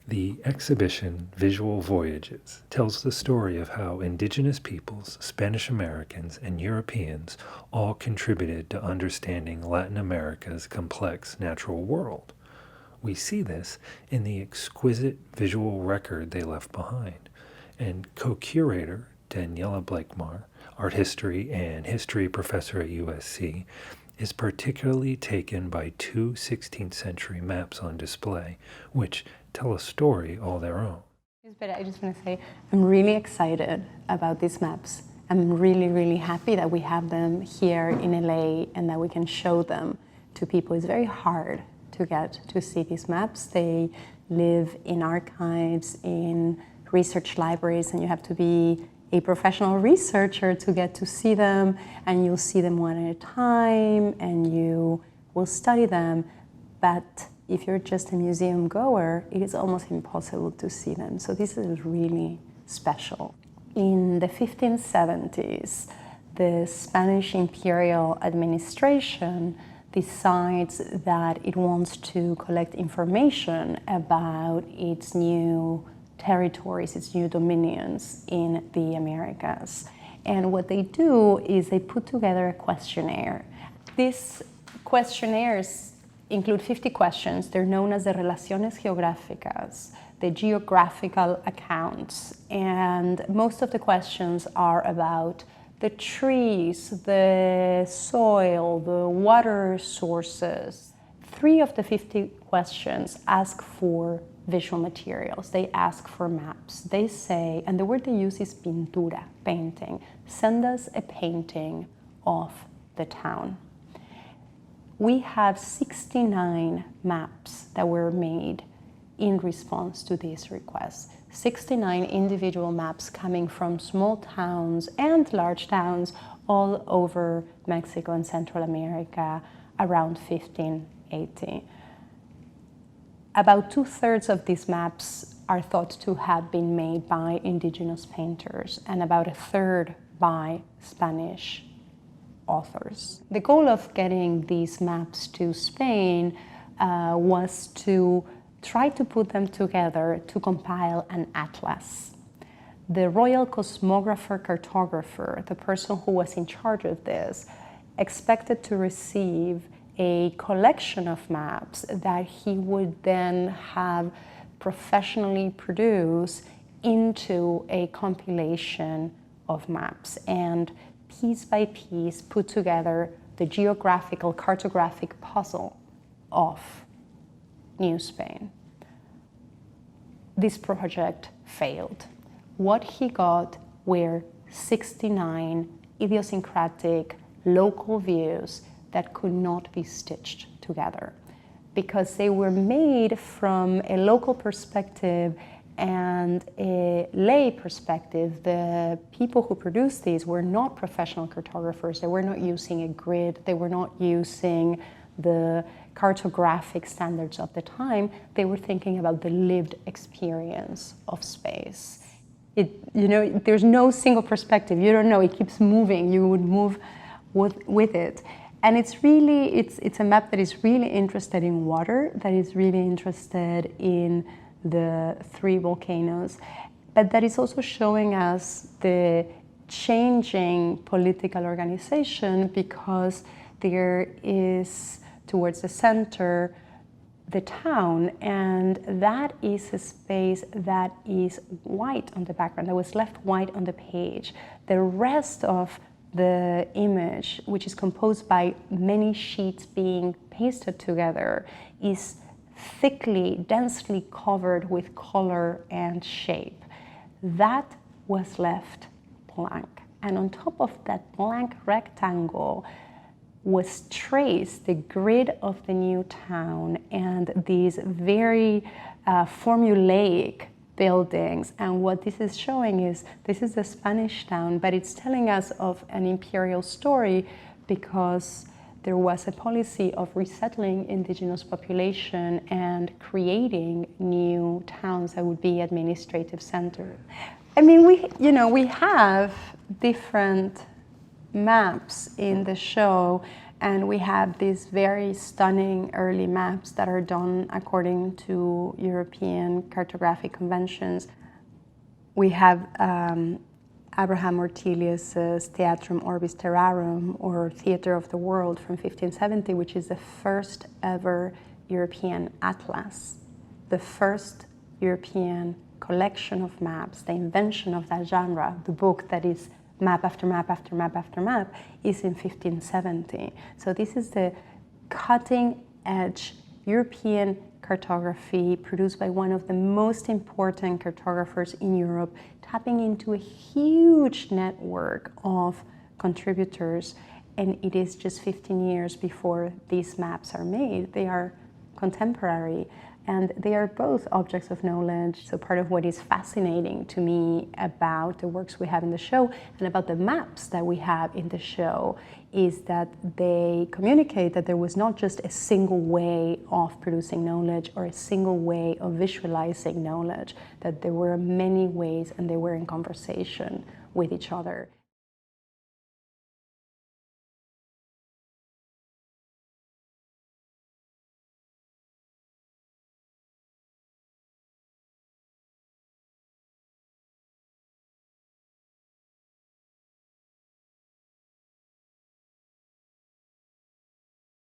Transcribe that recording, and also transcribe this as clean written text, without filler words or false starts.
The exhibition, Visual Voyages, tells the story of how indigenous peoples, Spanish Americans, and Europeans all contributed to understanding Latin America's complex natural world. We see this in the exquisite visual record they left behind, and co-curator Daniela Bleichmar, art history and history professor at USC, is particularly taken by two 16th century maps on display, which tell a story all their own. But I just want to say I'm really excited about these maps. I'm really, really happy that we have them here in LA and that we can show them to people. It's very hard to get to see these maps. They live in archives, in research libraries, and you have to be a professional researcher to get to see them, and you'll see them one at a time and you will study them. But if you're just a museum goer, it is almost impossible to see them. So this is really special. In the 1570s, the Spanish imperial administration decides that it wants to collect information about its new territories, its new dominions in the Americas. And what they do is they put together a questionnaire. These questionnaires include 50 questions. They're known as the Relaciones Geográficas, the geographical accounts. And most of the questions are about the trees, the soil, the water sources. 3 of the 50 questions ask for visual materials. They ask for maps. They say, and the word they use is pintura, painting. Send us a painting of the town. We have 69 maps that were made in response to these requests. 69 individual maps coming from small towns and large towns all over Mexico and Central America around 1580. About 2/3 of these maps are thought to have been made by indigenous painters and about 1/3 by Spanish authors. The goal of getting these maps to Spain was to try to put them together to compile an atlas. The royal cosmographer cartographer, the person who was in charge of this, expected to receive a collection of maps that he would then have professionally produce into a compilation of maps and piece by piece put together the geographical cartographic puzzle of New Spain. This project failed. What he got were 69 idiosyncratic local views that could not be stitched together because they were made from a local perspective and a lay perspective. The people who produced these were not professional cartographers. They were not using a grid. They were not using the cartographic standards of the time. They were thinking about the lived experience of space. There's no single perspective. You don't know. It keeps moving. You would move with it. And it's a map that is really interested in water, that is really interested in the 3 volcanoes, but that is also showing us the changing political organization because there is, towards the center, the town, and that is a space that is white on the background, that was left white on the page. The rest of the image, which is composed by many sheets being pasted together, is thickly, densely covered with color and shape. That was left blank. And on top of that blank rectangle was traced the grid of the new town and these very formulaic buildings. And what this is showing is this is the Spanish town, but it's telling us of an imperial story because there was a policy of resettling indigenous population and creating new towns that would be administrative centers. I mean, we have different maps in the show, And we have these very stunning early maps that are done according to European cartographic conventions. We have Abraham Ortelius's Theatrum Orbis Terrarum, or Theater of the World, from 1570, which is the first ever European atlas, the first European collection of maps, the invention of that genre. The book that is map after map after map after map is in 1570. So this is the cutting edge European cartography produced by one of the most important cartographers in Europe, tapping into a huge network of contributors. And it is just 15 years before these maps are made. They are contemporary, and they are both objects of knowledge. So part of what is fascinating to me about the works we have in the show and about the maps that we have in the show is that they communicate that there was not just a single way of producing knowledge or a single way of visualizing knowledge, that there were many ways and they were in conversation with each other.